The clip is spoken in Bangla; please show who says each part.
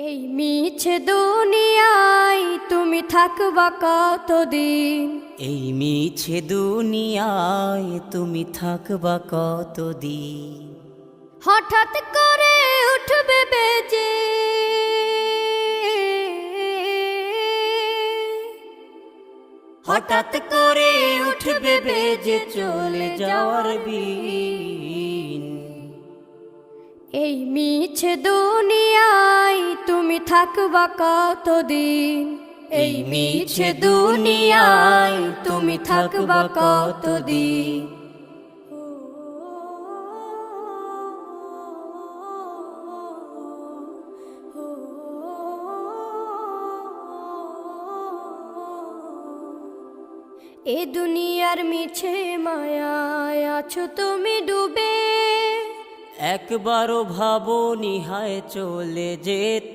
Speaker 1: এই মিছে দুনিয়ায় তুমি থাকবা কতদিন?
Speaker 2: এই মিছে দুনিয়ায় তুমি থাকবা কতদিন?
Speaker 1: হঠাৎ করে উঠবে বেজে
Speaker 2: হঠাৎ করে উঠবে বেজে চলে যাওয়ার বিন।
Speaker 1: এই মিছে দুনিয়ায় তুমি থাকবা কতদিন?
Speaker 2: এই মিছে দুনিয়ায় তুমি থাকবা কতদিন?
Speaker 1: এ দুনিয়ার মিছে মায়ায় আছো তুমি ডুবে,
Speaker 2: একবারও ভাবো নিহায় চলে যেতে।